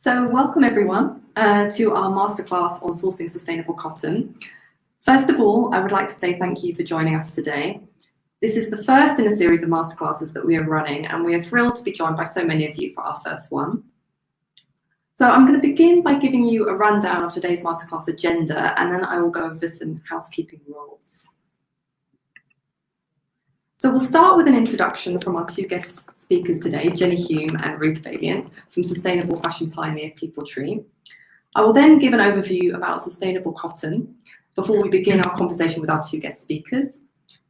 So welcome everyone to our masterclass on sourcing sustainable cotton. First of all, I would like to say thank you for joining us today. This is the first in a series of masterclasses that we are running, and we are thrilled to be joined by so many of you for our first one. So I'm going to begin by giving you a rundown of today's masterclass agenda, and then I will go over some housekeeping rules. So we'll start with an introduction from our two guest speakers today, Jenny Hume and Ruth Valiant from sustainable fashion pioneer Peopletree. I will then give an overview about sustainable cotton before we begin our conversation with our two guest speakers.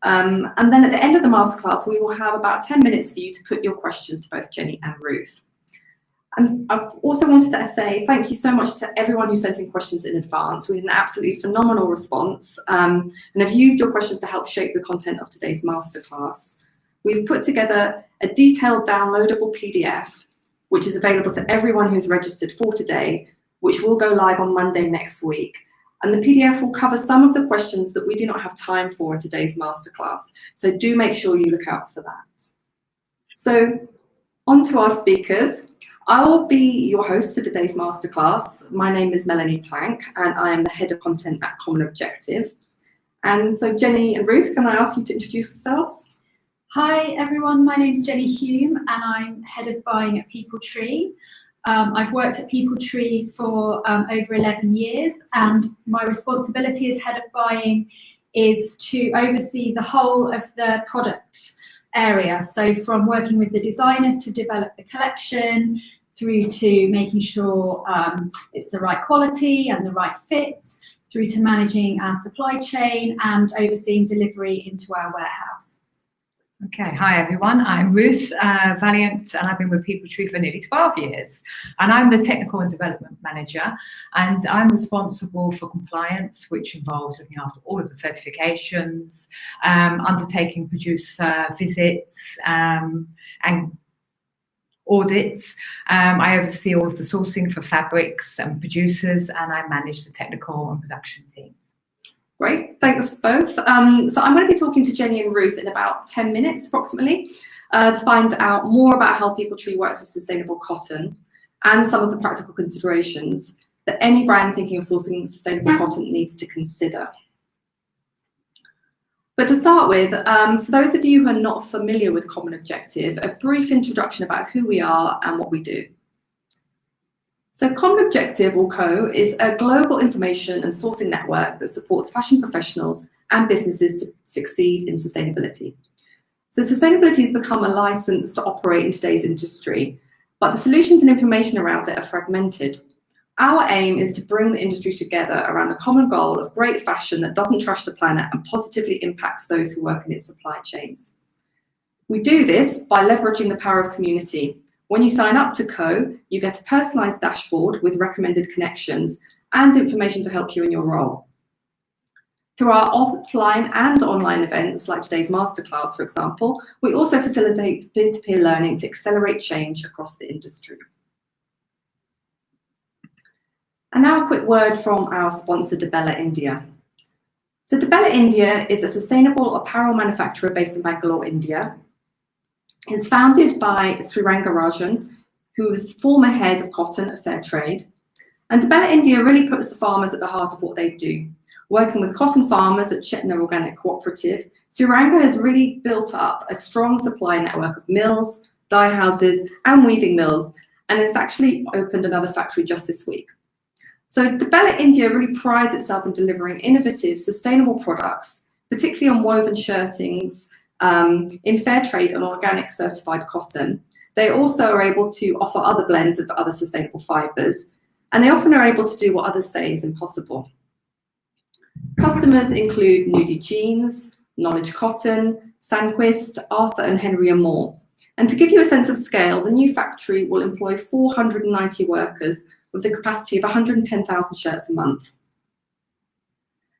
And then at the end of the masterclass, we will have about 10 minutes for you to put your questions to both Jenny and Ruth. And I've also wanted to say thank you so much to everyone who sent in questions in advance. We had an absolutely phenomenal response and have used your questions to help shape the content of today's masterclass. We've put together a detailed downloadable PDF, which is available to everyone who's registered for today, which will go live on Monday next week. And the PDF will cover some of the questions that we do not have time for in today's masterclass. So do make sure you look out for that. So on to our speakers. I will be your host for today's masterclass. My name is Melanie Plank, and I am the head of content at Common Objective. And so Jenny and Ruth, can I ask you to introduce yourselves? Hi everyone, my name is Jenny Hume and I'm head of buying at Peopletree. I've worked at Peopletree for over 11 years, and my responsibility as head of buying is to oversee the whole of the product area. So from working with the designers to develop the collection, through to making sure it's the right quality and the right fit, through to managing our supply chain and overseeing delivery into our warehouse. Okay, hi everyone, I'm Ruth Valiant, and I've been with Peopletree for nearly 12 years. And I'm the Technical and Development Manager, and I'm responsible for compliance, which involves looking after all of the certifications, undertaking producer visits and audits. I oversee all of the sourcing for fabrics and producers, and I manage the technical and production team. Great, thanks both. So I'm going to be talking to Jenny and Ruth in about 10 minutes approximately to find out more about how Peopletree works with sustainable cotton and some of the practical considerations that any brand thinking of sourcing sustainable cotton needs to consider. But to start with, for those of you who are not familiar with Common Objective, a brief introduction about who we are and what we do. So Common Objective, or CO, is a global information and sourcing network that supports fashion professionals and businesses to succeed in sustainability. So sustainability has become a license to operate in today's industry, but the solutions and information around it are fragmented. Our aim is to bring the industry together around a common goal of great fashion that doesn't trash the planet and positively impacts those who work in its supply chains. We do this by leveraging the power of community. When you sign up to CO, you get a personalised dashboard with recommended connections and information to help you in your role. Through our offline and online events, like today's masterclass, for example, we also facilitate peer-to-peer learning to accelerate change across the industry. And now a quick word from our sponsor, Dibella India. So Dibella India is a sustainable apparel manufacturer based in Bangalore, India. It's founded by Sriranga Rajan, who was former head of cotton at Fair Trade. And Dibella India really puts the farmers at the heart of what they do. Working with cotton farmers at Chetna Organic Cooperative, Sriranga has really built up a strong supply network of mills, dye houses, and weaving mills, and it's actually opened another factory just this week. So Dibella India really prides itself in delivering innovative, sustainable products, particularly on woven shirtings, in fair trade and organic certified cotton. They also are able to offer other blends of other sustainable fibres, and they often are able to do what others say is impossible. Customers include Nudie Jeans, Knowledge Cotton, Sandquist, Arthur and Henry and more. And to give you a sense of scale, the new factory will employ 490 workers with the capacity of 110,000 shirts a month.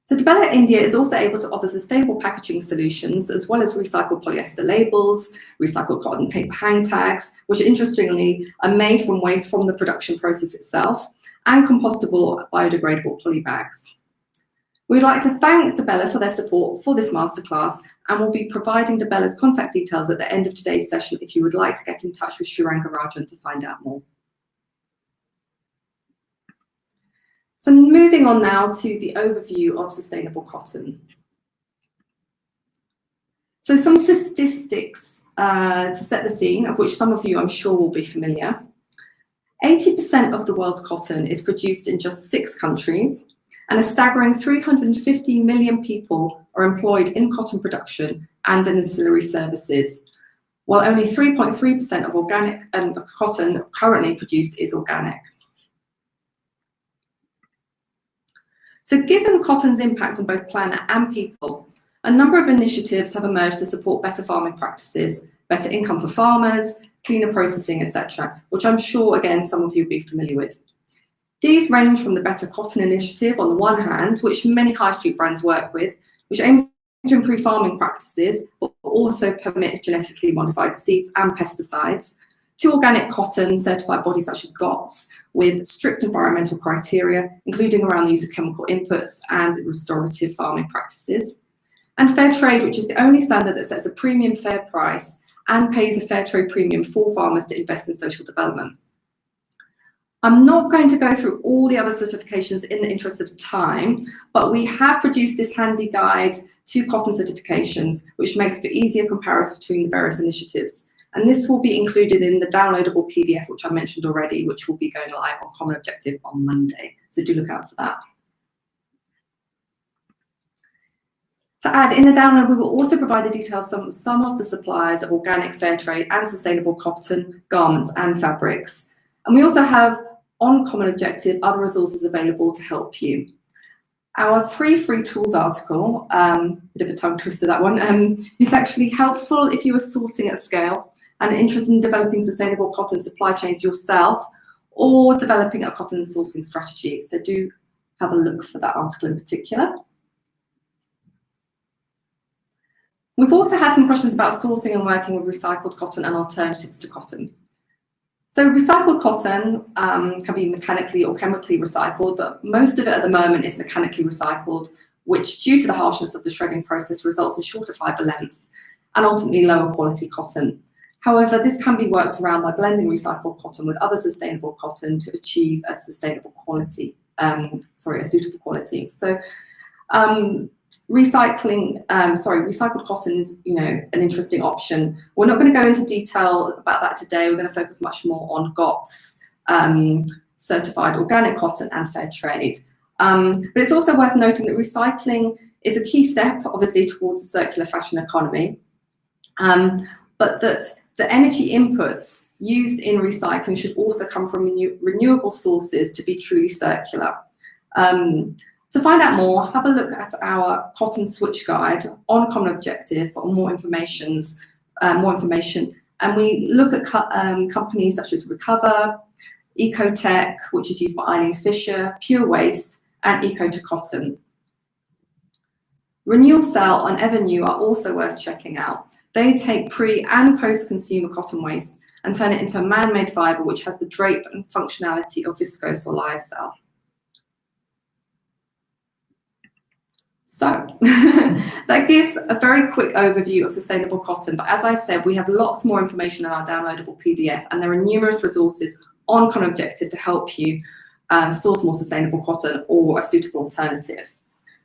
So Dibella India is also able to offer sustainable packaging solutions, as well as recycled polyester labels, recycled cotton paper hang tags, which interestingly are made from waste from the production process itself, and compostable biodegradable poly bags. We'd like to thank Dibella for their support for this masterclass, and we'll be providing Dibella's contact details at the end of today's session if you would like to get in touch with Sriranga Rajan to find out more. So moving on now to the overview of sustainable cotton. So some statistics to set the scene, of which some of you I'm sure will be familiar. 80% of the world's cotton is produced in just 6 countries, and a staggering 350 million people are employed in cotton production and in ancillary services, while only 3.3% of organic cotton currently produced is organic. So given cotton's impact on both planet and people, a number of initiatives have emerged to support better farming practices, better income for farmers, cleaner processing, etc., which I'm sure, again, some of you will be familiar with. These range from the Better Cotton Initiative on the one hand, which many high street brands work with, which aims to improve farming practices, but also permits genetically modified seeds and pesticides, to organic cotton certified bodies such as GOTS, with strict environmental criteria, including around the use of chemical inputs and restorative farming practices, and fair trade, which is the only standard that sets a premium fair price and pays a fair trade premium for farmers to invest in social development. I'm not going to go through all the other certifications in the interest of time, but we have produced this handy guide to cotton certifications, which makes for easier comparison between the various initiatives. And this will be included in the downloadable PDF, which I mentioned already, which will be going live on Common Objective on Monday. So do look out for that. To add, in the download, we will also provide the details of some of the suppliers of organic, fair trade and sustainable cotton, garments and fabrics. And we also have, on Common Objective, other resources available to help you. Our 3 free tools article, bit of a tongue twister that one, is actually helpful if you are sourcing at scale and interested in developing sustainable cotton supply chains yourself or developing a cotton sourcing strategy. So do have a look for that article in particular. We've also had some questions about sourcing and working with recycled cotton and alternatives to cotton. So recycled cotton can be mechanically or chemically recycled, but most of it at the moment is mechanically recycled, which due to the harshness of the shredding process results in shorter fibre lengths and ultimately lower quality cotton. However, this can be worked around by blending recycled cotton with other sustainable cotton to achieve a sustainable quality, a suitable quality. So recycled cotton is, an interesting option. We're not going to go into detail about that today. We're going to focus much more on GOTS, certified organic cotton and fair trade. But it's also worth noting that recycling is a key step, obviously, towards a circular fashion economy, but that the energy inputs used in recycling should also come from renewable sources to be truly circular. To find out more, have a look at our Cotton Switch Guide on Common Objective for more information. And we look at companies such as Recover, Ecotech, which is used by Eileen Fisher, Pure Waste, and Eco2Cotton. Renewal Cell and Evernew are also worth checking out. They take pre- and post-consumer cotton waste and turn it into a man-made fibre which has the drape and functionality of viscose or lyocell. So that gives a very quick overview of sustainable cotton. But as I said, we have lots more information in our downloadable PDF, and there are numerous resources on Common Objective to help you source more sustainable cotton or a suitable alternative.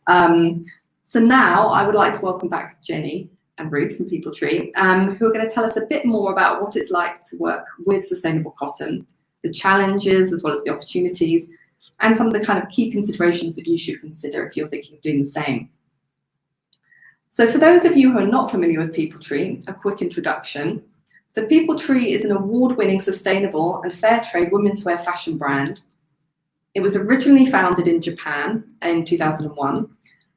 So now I would like to welcome back Jenny and Ruth from Peopletree, who are going to tell us a bit more about what it's like to work with sustainable cotton, the challenges as well as the opportunities, and some of the kind of key considerations that you should consider if you're thinking of doing the same. So for those of you who are not familiar with Peopletree, a quick introduction. So Peopletree is an award-winning sustainable and fair trade women's wear fashion brand. It was originally founded in Japan in 2001,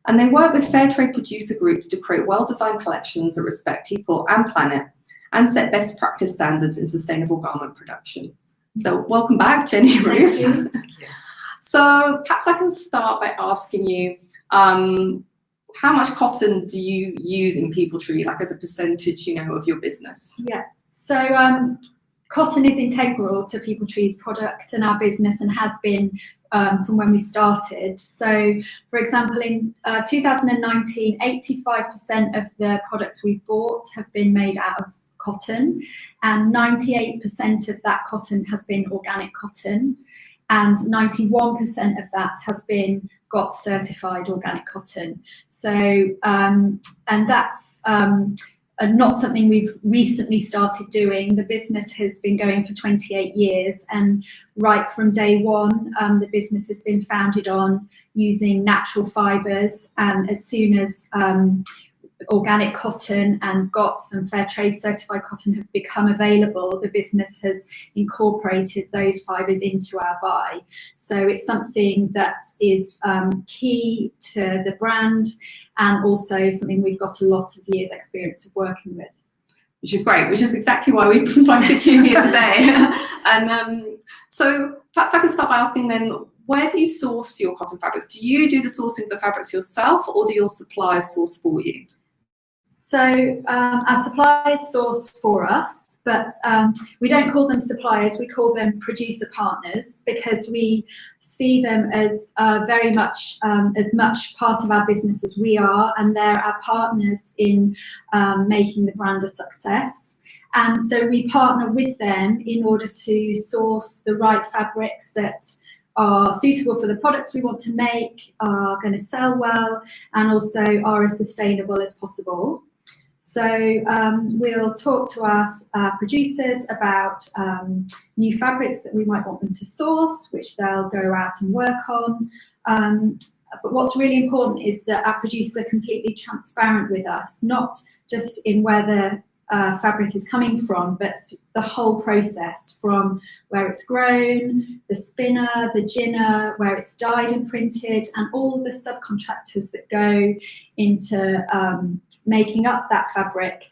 and they work with fair trade producer groups to create well-designed collections that respect people and planet and set best practice standards in sustainable garment production. So welcome back, Jenny and Ruth. Thank you. So perhaps I can start by asking you, how much cotton do you use in Peopletree, like as a percentage, of your business? Yeah, so cotton is integral to Peopletree's product and our business, and has been from when we started. So, for example, in 2019, 85% of the products we've bought have been made out of cotton, and 98% of that cotton has been organic cotton. and 91% of that has been GOTS certified organic cotton. So, and that's not something we've recently started doing. The business has been going for 28 years, and right from day one, the business has been founded on using natural fibres, and as soon as organic cotton and GOTS and fair trade certified cotton have become available, the business has incorporated those fibres into our buy. So it's something that is key to the brand, and also something we've got a lot of years experience of working with. Which is great, which is exactly why we've invited you here today. And so perhaps I can start by asking then, where do you source your cotton fabrics? Do you do the sourcing of the fabrics yourself, or do your suppliers source for you? So our suppliers source for us, but we don't call them suppliers, we call them producer partners, because we see them as very much as much part of our business as we are, and they're our partners in making the brand a success. And so we partner with them in order to source the right fabrics that are suitable for the products we want to make, are going to sell well, and also are as sustainable as possible. So we'll talk to our producers about new fabrics that we might want them to source, which they'll go out and work on. But what's really important is that our producers are completely transparent with us, not just in where the fabric is coming from, but the whole process, from where it's grown, the spinner, the ginner, where it's dyed and printed, and all the subcontractors that go into making up that fabric.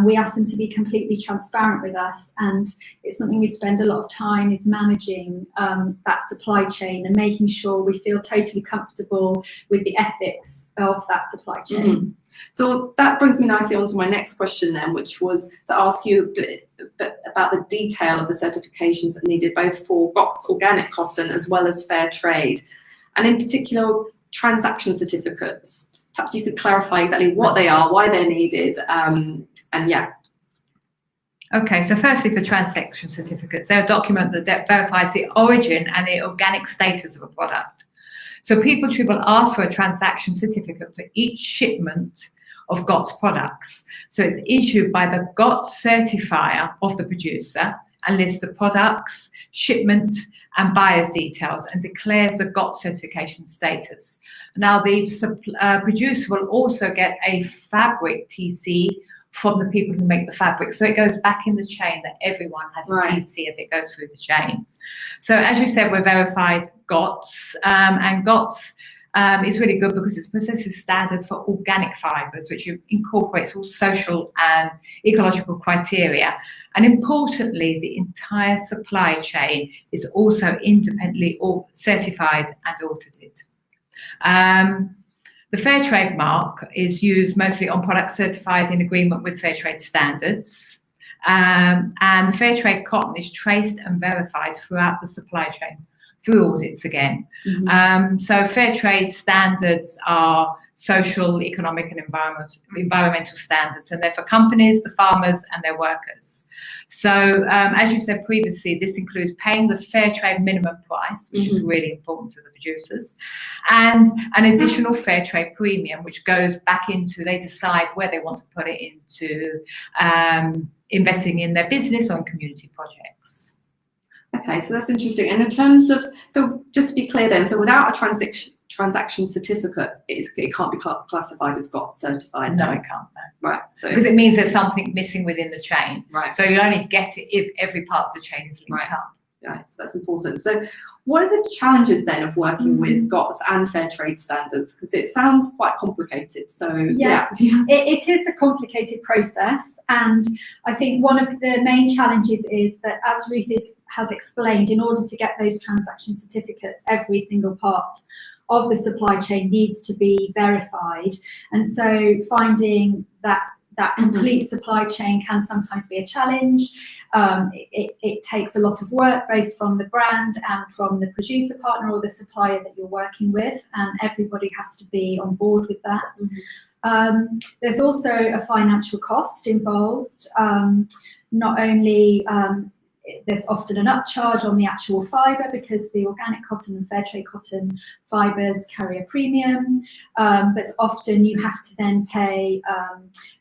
We ask them to be completely transparent with us, and it's something we spend a lot of time is managing that supply chain and making sure we feel totally comfortable with the ethics of that supply chain. Mm-hmm. So that brings me nicely on to my next question then, which was to ask you a bit about the detail of the certifications that are needed, both for GOTS organic cotton as well as fair trade, and in particular transaction certificates. Perhaps you could clarify exactly what they are, why they're needed, and yeah. Okay, so firstly, for transaction certificates, they're a document that verifies the origin and the organic status of a product. So Peopletree will ask for a transaction certificate for each shipment of GOTS products. So it's issued by the GOTS certifier of the producer and lists the products, shipment and buyer's details, and declares the GOTS certification status. Now the producer will also get a fabric TC from the people who make the fabric. So it goes back in the chain that everyone has a TC as it goes through the chain. So as you said, we're verified GOTS, and GOTS is really good because it's processing standard for organic fibres, which incorporates all social and ecological criteria. And importantly, the entire supply chain is also independently certified and audited. The fair trade mark is used mostly on products certified in agreement with fair trade standards. And the fair trade cotton is traced and verified throughout the supply chain through audits again. Mm-hmm. So fair trade standards are social, economic and environmental standards, and they're for companies, the farmers and their workers. So as you said previously, this includes paying the fair trade minimum price, which is really important to the producers, and an additional fair trade premium, which goes back into, they decide where they want to put it into investing in their business or in community projects. Okay, so that's interesting. And in terms of, so just to be clear then, so without a transaction certificate, it can't be classified as GOTS certified? No, it can't. No. Right. So because it means there's something missing within the chain. Right. So you only get it if every part of the chain is linked up. Right, so that's important. So what are the challenges then of working with GOTS and fair trade standards? Because it sounds quite complicated. So yeah. It is a complicated process, and I think one of the main challenges is that, as Ruth has explained, in order to get those transaction certificates, every single part of the supply chain needs to be verified, and so finding that complete supply chain can sometimes be a challenge. It takes a lot of work, both from the brand and from the producer partner or the supplier that you're working with, and everybody has to be on board with that. There's also a financial cost involved, not only there's often an upcharge on the actual fibre because the organic cotton and fair trade cotton fibres carry a premium, but often you have to then pay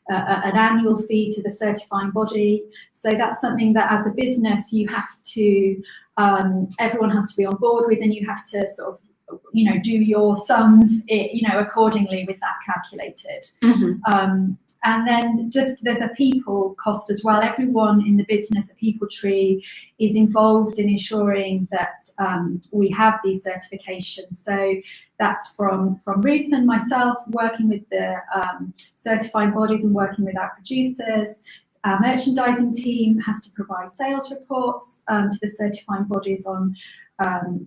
an annual fee to the certifying body. So that's something that as a business you have to, everyone has to be on board with, and you have to sort of, do your sums, accordingly with that calculated. And then just there's a people cost as well. Everyone in the business at Peopletree is involved in ensuring that we have these certifications. So that's from Ruth and myself working with the certifying bodies and working with our producers. Our merchandising team has to provide sales reports to the certifying bodies on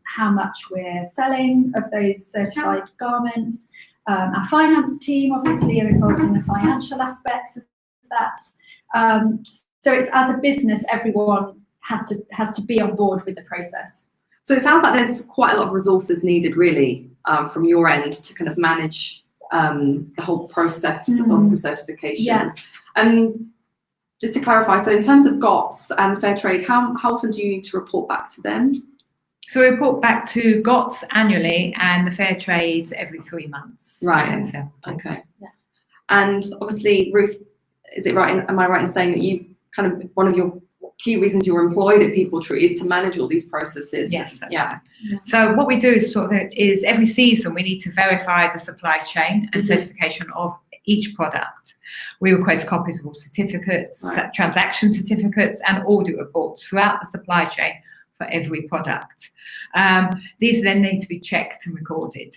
how much we're selling of those certified garments. Our finance team obviously are involved in the financial aspects of that. So it's, as a business, everyone has to be on board with the process. So it sounds like there's quite a lot of resources needed, really, from your end to kind of manage the whole process of the certifications. Yes. And just to clarify, so in terms of GOTS and fair trade, how often do you need to report back to them? So we report back to GOTS annually and the fair trades every 3 months. Right. Okay. Yeah. And obviously, Ruth, is it right? Am I right in saying that you kind of, one of your key reasons you're employed at Peopletree is to manage all these processes? Yes. That's right. So what we do is every season we need to verify the supply chain and certification of each product. We request copies of all certificates, transaction certificates, and audit reports throughout the supply chain for every product. These then need to be checked and recorded.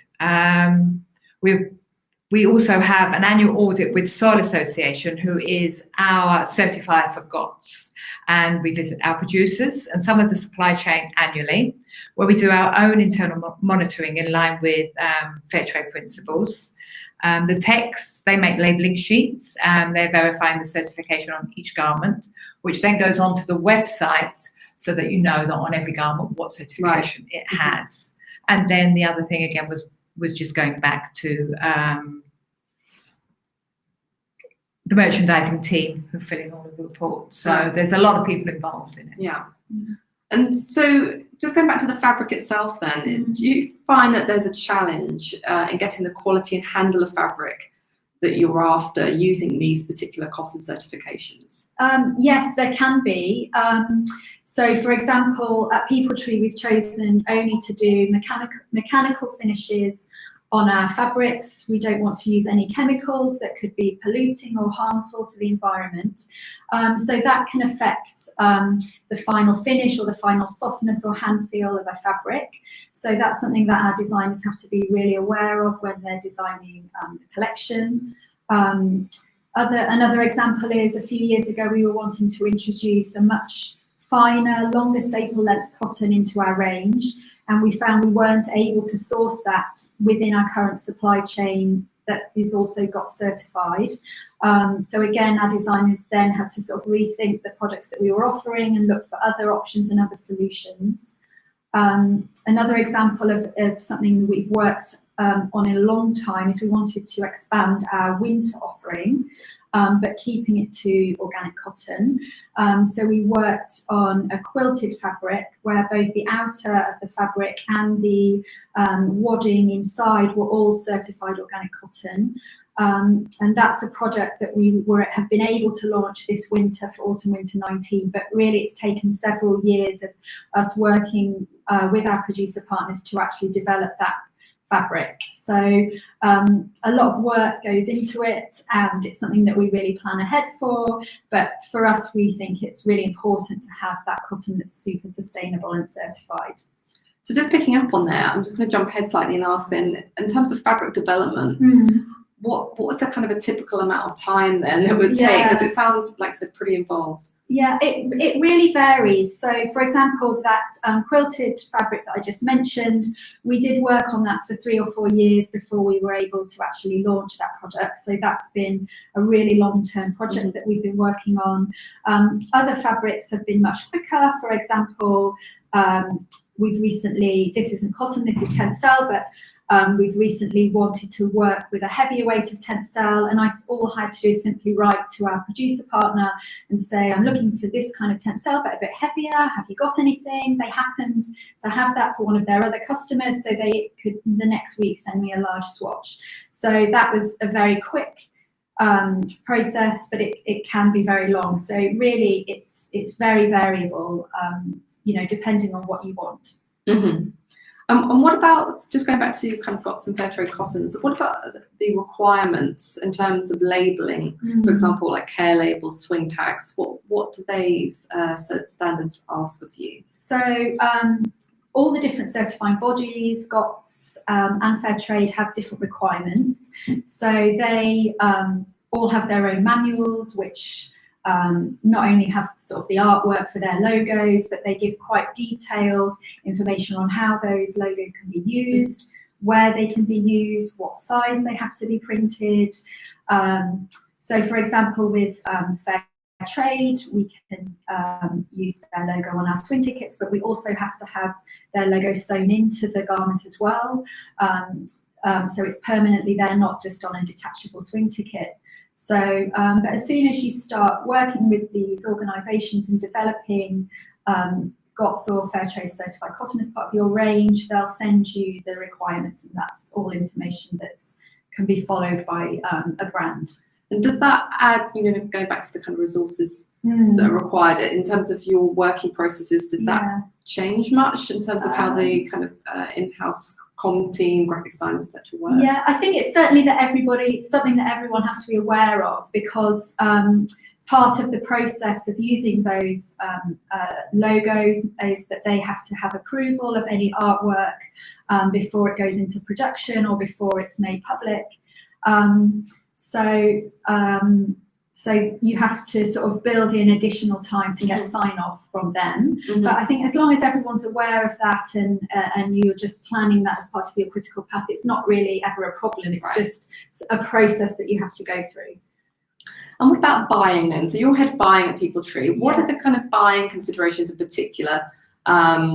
We also have an annual audit with Soil Association, who is our certifier for GOTS, and we visit our producers and some of the supply chain annually, where we do our own internal monitoring in line with fair trade principles. The techs, they make labelling sheets, and they're verifying the certification on each garment, which then goes onto the website so that you know that on every garment what certification it has. And then the other thing again was just going back to the merchandising team who fill in all of the reports. So there's a lot of people involved in it. Yeah. And so just going back to the fabric itself then, do you find that there's a challenge in getting the quality and handle of fabric that you're after using these particular cotton certifications? Yes, there can be. So, for example, at Peopletree, we've chosen only to do mechanical finishes on our fabrics. We don't want to use any chemicals that could be polluting or harmful to the environment. So that can affect the final finish or the final softness or hand feel of a fabric. So that's something that our designers have to be really aware of when they're designing the collection. Another example is a few years ago we were wanting to introduce a much finer, longer staple length cotton into our range, and we found we weren't able to source that within our current supply chain that is also got certified. So again, our designers then had to sort of rethink the products that we were offering and look for other options and other solutions. Another example of something we've worked on in a long time is we wanted to expand our winter offering, but keeping it to organic cotton. So we worked on a quilted fabric where both the outer of the fabric and the wadding inside were all certified organic cotton. And that's a project that we have been able to launch this winter for autumn-winter 19, but really it's taken several years of us working with our producer partners to actually develop that fabric. So a lot of work goes into it, and it's something that we really plan ahead for, but for us we think it's really important to have that cotton that's super sustainable and certified. So just picking up on there, I'm just going to jump ahead slightly and ask then, in terms of fabric development, what's a kind of a typical amount of time then that would take? Because it sounds, like I said, pretty involved. Yeah, it really varies. So, for example, that quilted fabric that I just mentioned, we did work on that for 3 or 4 years before we were able to actually launch that product. So that's been a really long-term project that we've been working on. Other fabrics have been much quicker. For example, we've recently, this isn't cotton, this is tencel, but We've recently wanted to work with a heavier weight of tencel, and all I had to do is simply write to our producer partner and say, I'm looking for this kind of tencel, but a bit heavier. Have you got anything? They happened to have that for one of their other customers, so they could the next week send me a large swatch. So that was a very quick process, but it can be very long. So really, it's very variable, depending on what you want. Mm-hmm. And what about, just going back to kind of got some fair trade cottons, what about the requirements in terms of labelling? For example, like care labels, swing tags, what do they standards ask of you? So all the different certifying bodies, GOTS and fair trade have different requirements. So they all have their own manuals, which not only have sort of the artwork for their logos, but they give quite detailed information on how those logos can be used, where they can be used, what size they have to be printed. So for example, with fair trade, we can use their logo on our swing tickets, but we also have to have their logo sewn into the garment as well. So it's permanently there, not just on a detachable swing ticket. So, but as soon as you start working with these organisations and developing GOTS or Fair Trade Certified Cotton as part of your range, they'll send you the requirements, and that's all information that can be followed by a brand. And does that add, going back to the kind of resources that are required in terms of your working processes, does that change much in terms of how the kind of in-house comms team, graphic designers, etc. work? Yeah, I think it's certainly something that everyone has to be aware of, because part of the process of using those logos is that they have to have approval of any artwork before it goes into production or before it's made public. So you have to sort of build in additional time to get sign-off from them. But I think as long as everyone's aware of that and you're just planning that as part of your critical path, it's not really ever a problem. It's just a process that you have to go through. And what about buying then? So you're head buying at Peopletree. What are the kind of buying considerations in particular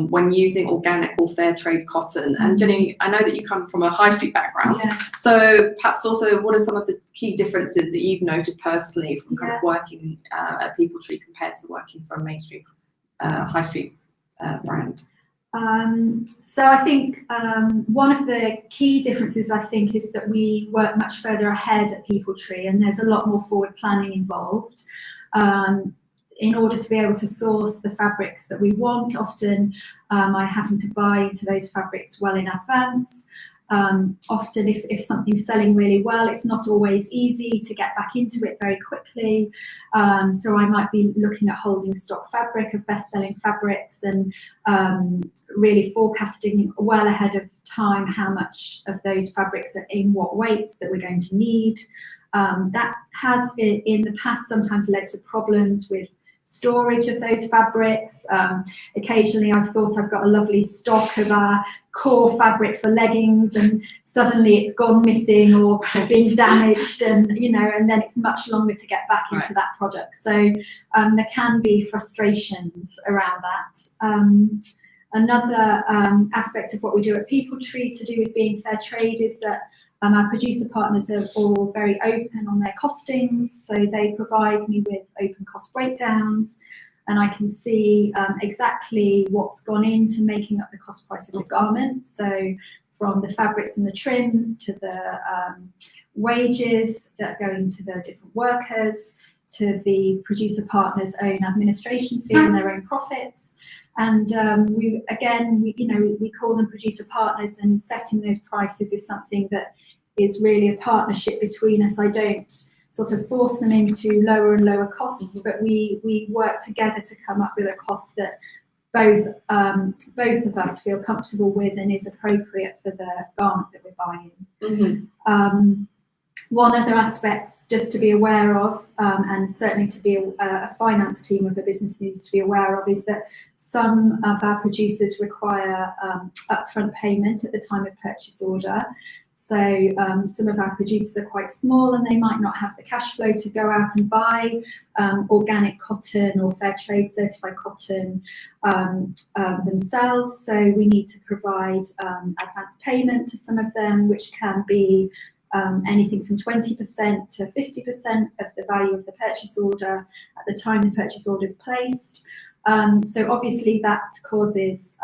when using organic or fair trade cotton? And Jenny, I know that you come from a high street background, so perhaps also what are some of the key differences that you've noted personally from kind of working at Peopletree compared to working for a mainstream high street brand? So I think one of the key differences, I think, is that we work much further ahead at Peopletree, and there's a lot more forward planning involved. In order to be able to source the fabrics that we want, often I happen to buy into those fabrics well in advance. Often if something's selling really well, it's not always easy to get back into it very quickly. So I might be looking at holding stock fabric of best-selling fabrics and really forecasting well ahead of time how much of those fabrics are in what weights that we're going to need. That has in the past sometimes led to problems with storage of those fabrics. Occasionally I've thought I've got a lovely stock of our core fabric for leggings, and suddenly it's gone missing or been damaged, and and then it's much longer to get back into that product. So there can be frustrations around that. Another aspect of what we do at Peopletree to do with being fair trade is that our producer partners are all very open on their costings, so they provide me with open cost breakdowns, and I can see exactly what's gone into making up the cost price of the garment. So from the fabrics and the trims to the wages that go into the different workers, to the producer partners' own administration fee and their own profits. And we call them producer partners, and setting those prices is something that is really a partnership between us. I don't sort of force them into lower and lower costs, but we work together to come up with a cost that both of us feel comfortable with and is appropriate for the garment that we're buying. One other aspect just to be aware of, and certainly to be a finance team of a business needs to be aware of, is that some of our producers require upfront payment at the time of purchase order. So some of our producers are quite small and they might not have the cash flow to go out and buy organic cotton or fair trade certified cotton themselves. So we need to provide advance payment to some of them, which can be anything from 20% to 50% of the value of the purchase order at the time the purchase order is placed. So obviously that causes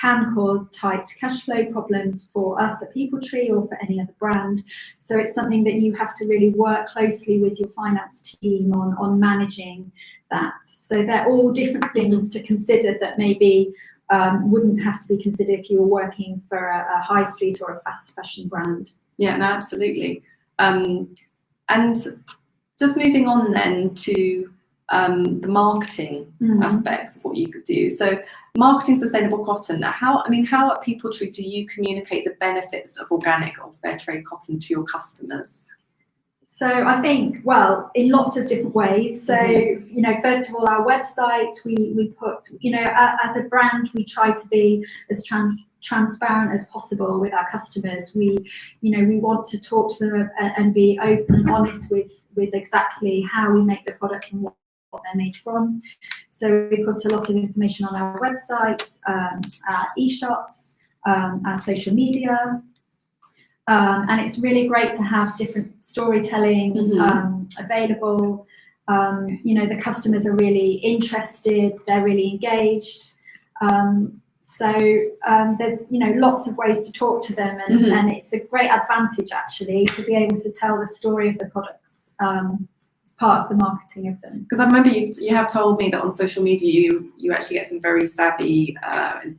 can cause tight cash flow problems for us at Peopletree or for any other brand. So it's something that you have to really work closely with your finance team on managing that. So they're all different things to consider that maybe wouldn't have to be considered if you were working for a high street or a fast fashion brand. Yeah, no, absolutely. And just moving on then to the marketing aspects of what you could do. So marketing sustainable cotton. How at Peopletree do you communicate the benefits of organic or fair trade cotton to your customers? So I think, well, in lots of different ways. So, first of all, our website, we put, as a brand, we try to be as transparent as possible with our customers. We want to talk to them and be open and honest with exactly how we make the products and what they're made from. So we put a lot of information on our website, our e-shops, our social media. And it's really great to have different storytelling available. The customers are really interested, they're really engaged. So there's lots of ways to talk to them, and it's a great advantage actually to be able to tell the story of the products as part of the marketing of them. Because I remember you have told me that on social media you actually get some very savvy,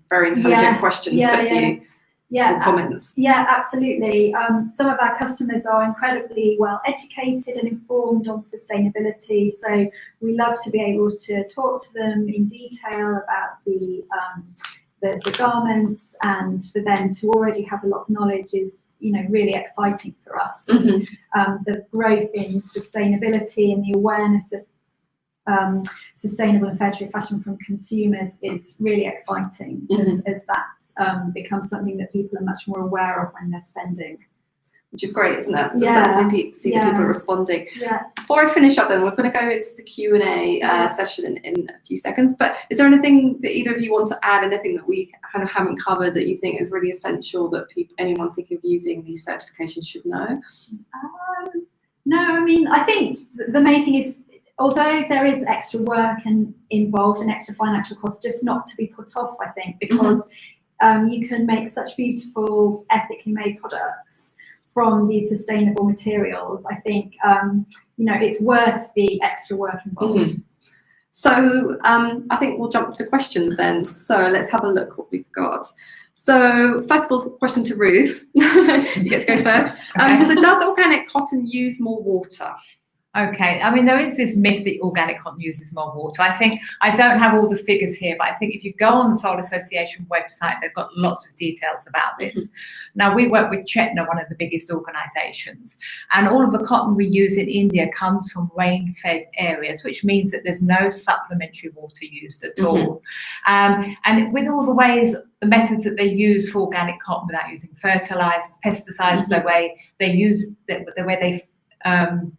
very intelligent questions put to you. Yeah, comments. Yeah, absolutely. Some of our customers are incredibly well educated and informed on sustainability, so we love to be able to talk to them in detail about the garments, and for them to already have a lot of knowledge is really exciting for us. The growth in sustainability and the awareness of sustainable and fair trade fashion from consumers is really exciting as that becomes something that people are much more aware of when they're spending. Which is great, isn't it? See the people responding. Yeah. Before I finish up then, we're going to go into the Q&A session in a few seconds, but is there anything that either of you want to add, anything that we kind of haven't covered that you think is really essential that anyone thinking of using these certifications should know? No, I think the main thing is, although there is extra work involved and extra financial costs, just not to be put off, I think, because you can make such beautiful, ethically made products from these sustainable materials. I think, it's worth the extra work involved. So I think we'll jump to questions then. So let's have a look what we've got. So first of all, question to Ruth. You get to go first. So does organic cotton use more water? Okay, there is this myth that organic cotton uses more water. I don't have all the figures here, but I think if you go on the Soil Association website, they've got lots of details about this. Now, we work with Chetna, one of the biggest organisations, and all of the cotton we use in India comes from rain-fed areas, which means that there's no supplementary water used at all. And with all the methods that they use for organic cotton without using fertilisers, pesticides, the way they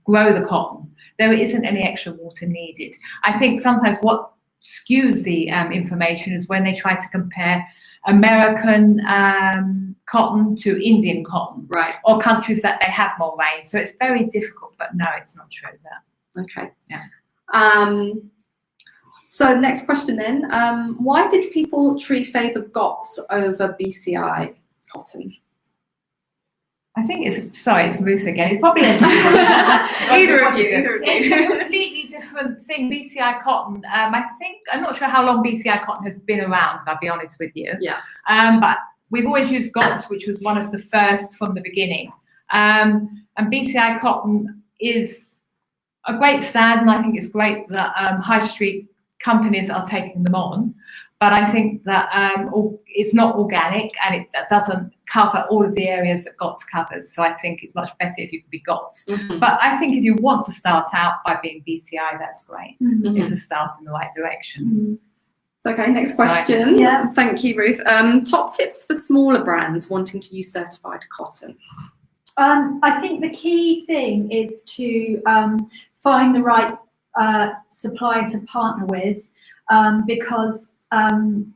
grow the cotton, there isn't any extra water needed. I think sometimes what skews the information is when they try to compare American cotton to Indian cotton, right, or countries that they have more rain. So it's very difficult, but no, it's not true. Okay. Yeah. So next question then, why did Peopletree favour GOTS over BCI cotton? I think it's Ruth again. It's probably either of you. It's a completely different thing. BCI cotton. I'm not sure how long BCI cotton has been around, if I'll be honest with you. Yeah. But we've always used GOTS, which was one of the first from the beginning. And BCI cotton is a great stand, and I think it's great that high street companies are taking them on. But I think that it's not organic, and it doesn't cover all of the areas that GOTS covers. So I think it's much better if you could be GOTS. But I think if you want to start out by being BCI, that's great. It's a start in the right direction. Okay, next question. Yeah. Thank you, Ruth. Top tips for smaller brands wanting to use certified cotton. I think the key thing is to find the right supplier to partner with, because you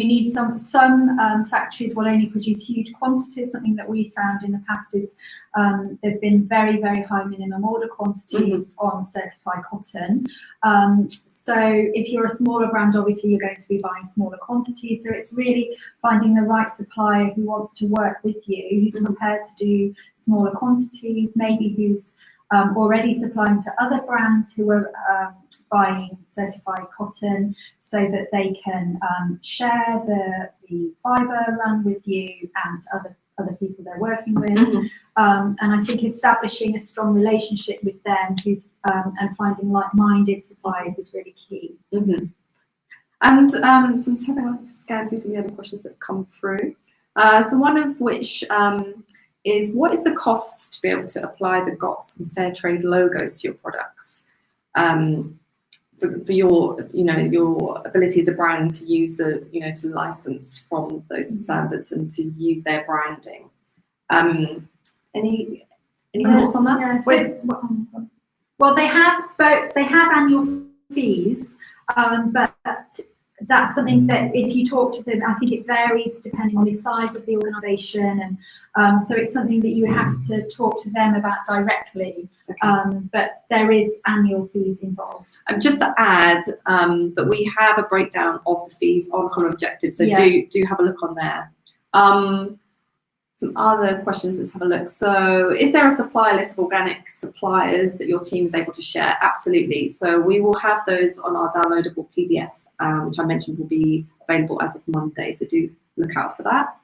need some factories will only produce huge quantities. Something that we found in the past is there's been very, very high minimum order quantities on certified cotton. So if you're a smaller brand, obviously you're going to be buying smaller quantities. So it's really finding the right supplier who wants to work with you, who's prepared to do smaller quantities, maybe who's already supplying to other brands who are buying certified cotton, so that they can share the fibre run with you and other people they're working with. And I think establishing a strong relationship with them and finding like-minded suppliers is really key. And so I'm just having a scan through some of the other questions that have come through. So one of which is, what is the cost to be able to apply the GOTS and Fair Trade logos to your products? For your ability as a brand to use to license from those standards and to use their branding. Any thoughts on that? Yeah, well, they have annual fees, but that's something that if you talk to them, I think it varies depending on the size of the organisation, and so it's something that you would have to talk to them about directly. But there is annual fees involved. Just to add that we have a breakdown of the fees on Common Objective, so do have a look on there. Some other questions, let's have a look. So is there a supply list of organic suppliers that your team is able to share? Absolutely. So we will have those on our downloadable PDF, which I mentioned will be available as of Monday. So do look out for that.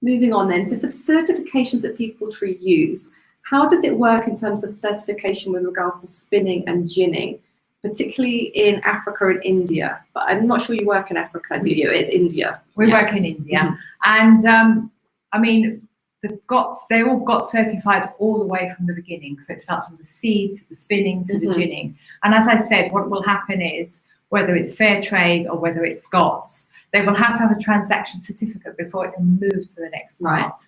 Moving on then, so for the certifications that Peopletree use, how does it work in terms of certification with regards to spinning and ginning, particularly in Africa and India? But I'm not sure you work in Africa, do you? It's India. We work in India. And I mean, they're all got certified all the way from the beginning. So it starts from the seed to the spinning to the ginning. And as I said, what will happen is, whether it's Fair Trade or whether it's GOTS, they will have to have a transaction certificate before it can move to the next part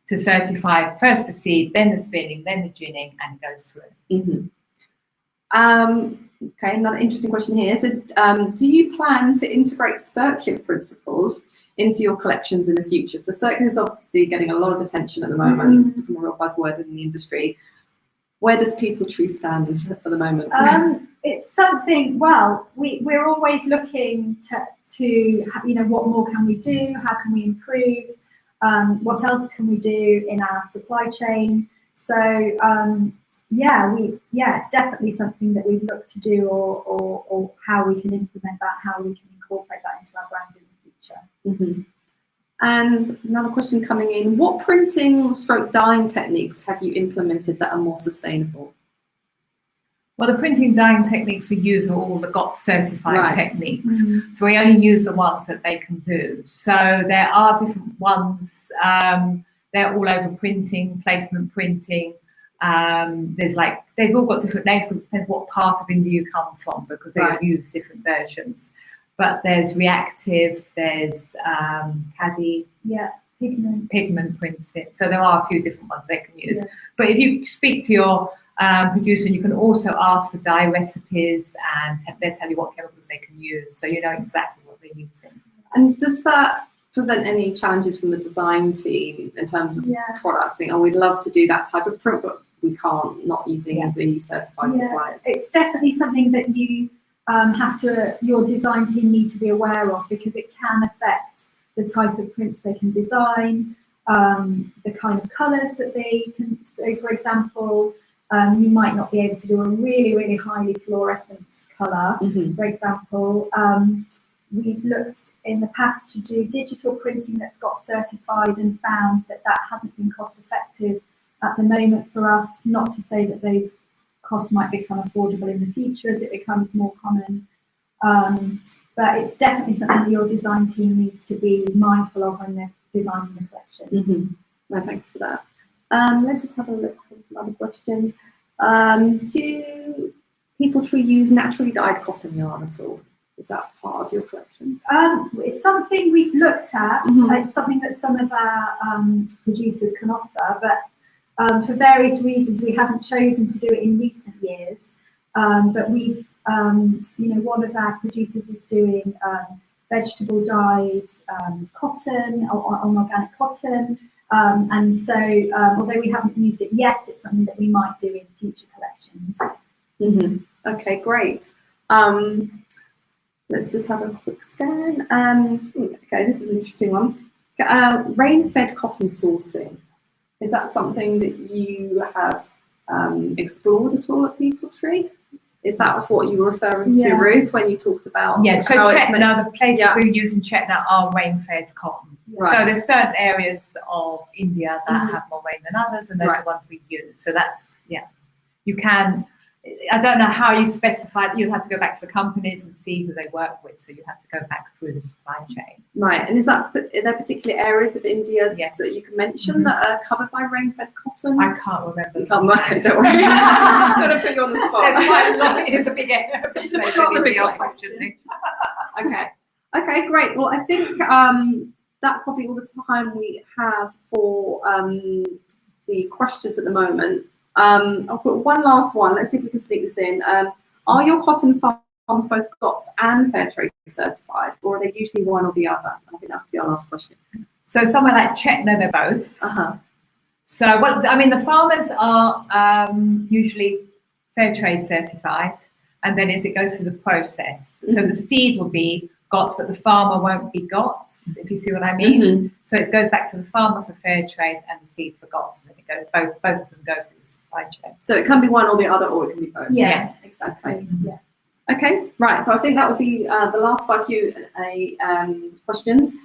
to certify first the seed, then the spinning, then the ginning, and it goes through. Okay, another interesting question here. So do you plan to integrate circular principles into your collections in the future? So circular is obviously getting a lot of attention at the moment. It's become a real buzzword in the industry. Where does Peopletree stand for the moment? It's something, we're always looking to what more can we do? How can we improve? What else can we do in our supply chain? So it's definitely something that we'd look to do, or how we can implement that, how we can incorporate that into our brand in the future. And another question coming in, what printing/dyeing techniques have you implemented that are more sustainable? Well, the printing and dyeing techniques we use are all the GOTS certified techniques. So we only use the ones that they can do. So there are different ones. They're all over printing, placement printing. They've all got different names because it depends what part of India you come from, because they use different versions. But there's reactive, there's caddy, pigment printing. So there are a few different ones they can use. But if you speak to your producer, you can also ask for dye recipes, and they'll tell you what chemicals they can use, so you know exactly what they're using. And does that present any challenges from the design team in terms of products? Saying, we'd love to do that type of print, but we can't, not using the certified suppliers. It's definitely something that you your design team need to be aware of, because it can affect the type of prints they can design, the kind of colours that they can. So, for example, you might not be able to do a really, really highly fluorescent colour. For example, we've looked in the past to do digital printing that's got certified, and found that hasn't been cost effective at the moment for us. Not to say that those costs might become affordable in the future as it becomes more common. But it's definitely something that your design team needs to be mindful of when they're designing the collection. No, thanks for that. Let's just have a look at some other questions. Do Peopletree use naturally dyed cotton yarn at all? Is that part of your collections? It's something we've looked at. Mhm. It's something that some of our producers can offer, but for various reasons we haven't chosen to do it in recent years. But we've, one of our producers is doing vegetable dyed cotton, on organic cotton, and so although we haven't used it yet, it's something that we might do in future collections. Okay, great. Let's just have a quick scan. Okay, this is an interesting one. Rain-fed cotton sourcing. Is that something that you have explored at all at Peopletree? Is that what you were referring to, Ruth, when you talked about so how it's Chetna, the places we use in Chetna are rain-fed cotton. Right. So there's certain areas of India that have more rain than others, and those are the ones we use. So that's, you can, I don't know how you specify it. You'll have to go back to the companies and see who they work with. So you have to go back through the supply chain. Right, and are there particular areas of India that you can mention that are covered by rain-fed cotton? I can't remember. You can't, okay, don't worry. I'm going to put you on the spot. There's quite a lot. It is a big area. It's a big question. Okay, great. Well, I think that's probably all the time we have for the questions at the moment. I'll put one last one. Let's see if we can sneak this in. Are your cotton farms both GOTS and Fair Trade certified, or are they usually one or the other? I think that would be our last question. So somewhere like Chetna, they're both. So, the farmers are usually Fair Trade certified, and then as it goes through the process, so the seed will be GOTS, but the farmer won't be GOTS, if you see what I mean. So it goes back to the farmer for Fair Trade and the seed for GOTS, and then it goes both of them go through the supply chain. So it can be one or the other, or it can be both. Yes, exactly. Okay, right. So I think that will be the last 5 Q&A questions.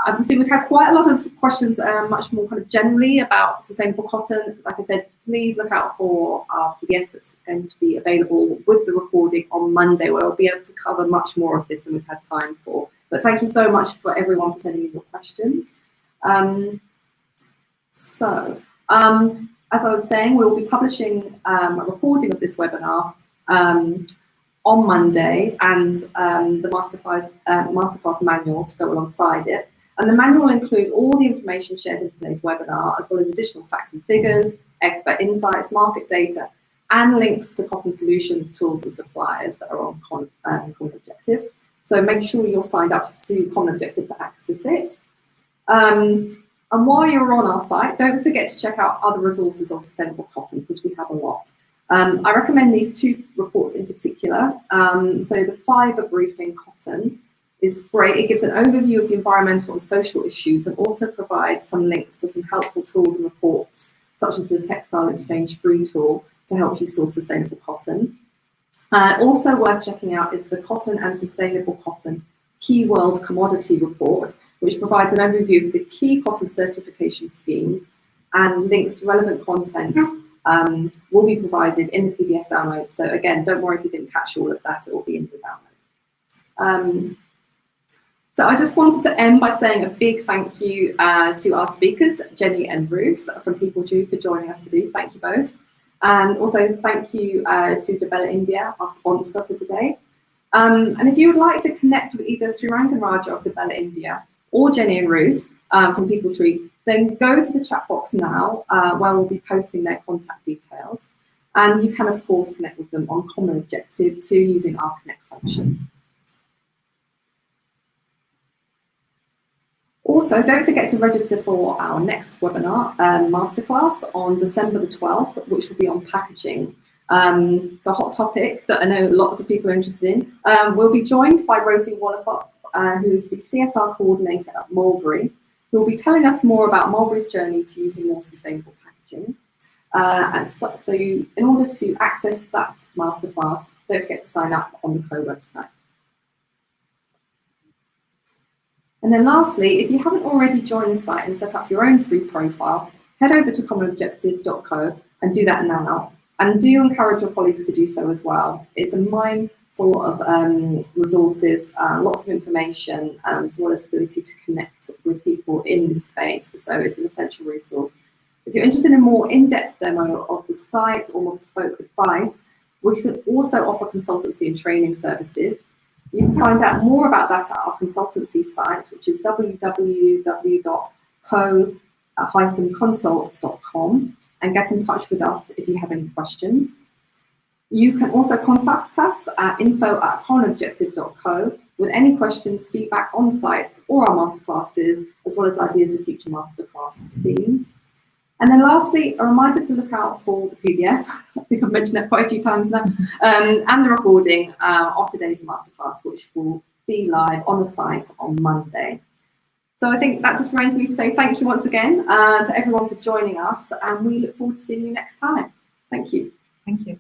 Obviously, we've had quite a lot of questions that are much more kind of generally about sustainable cotton. Like I said, please look out for our PDF that's going to be available with the recording on Monday, where we'll be able to cover much more of this than we've had time for. But thank you so much for everyone for sending in your questions. As I was saying, we'll be publishing a recording of this webinar on Monday, and the Masterclass manual to go alongside it. And the manual will include all the information shared in today's webinar, as well as additional facts and figures, expert insights, market data, and links to cotton solutions, tools, and suppliers that are on Common Objective. So make sure you're signed up to Common Objective to access it. And while you're on our site, don't forget to check out other resources on sustainable cotton, because we have a lot. I recommend these 2 reports in particular. So the Fibre Briefing Cotton is great. It gives an overview of the environmental and social issues, and also provides some links to some helpful tools and reports, such as the Textile Exchange Free tool to help you source sustainable cotton. Also worth checking out is the Cotton and Sustainable Cotton Key World Commodity Report, which provides an overview of the key cotton certification schemes, and links to relevant content will be provided in the PDF download. So again, don't worry if you didn't catch all of that, it will be in the download. So I just wanted to end by saying a big thank you to our speakers, Jenny and Ruth from Peopletree, for joining us today. Thank you both. And also thank you to Dibella India, our sponsor for today. And if you would like to connect with either Srirank and Raja of Dibella India or Jenny and Ruth from Peopletree, then go to the chat box now, where we'll be posting their contact details. And you can, of course, connect with them on Common Objective 2 using our Connect function. Also, don't forget to register for our next webinar, Masterclass, on December the 12th, which will be on packaging. It's a hot topic that I know lots of people are interested in. We'll be joined by Rosie Wallacott, who is the CSR coordinator at Mulberry, who will be telling us more about Mulberry's journey to using more sustainable packaging. In order to access that masterclass, don't forget to sign up on the Co website. And then lastly, if you haven't already joined the site and set up your own free profile, head over to commonobjective.co and do that now. And do encourage your colleagues to do so as well. It's a mine full of resources, lots of information, as well as the ability to connect with people in this space. So it's an essential resource. If you're interested in a more in-depth demo of the site or more bespoke advice, we can also offer consultancy and training services. You can find out more about that at our consultancy site, which is www.co-consults.com, and get in touch with us if you have any questions. You can also contact us at info@pollenobjective.co with any questions, feedback on the site or our masterclasses, as well as ideas for future masterclass themes. And then lastly, a reminder to look out for the PDF. I think I've mentioned that quite a few times now, and the recording of today's masterclass, which will be live on the site on Monday. So I think that just reminds me to say thank you once again to everyone for joining us, and we look forward to seeing you next time. Thank you. Thank you.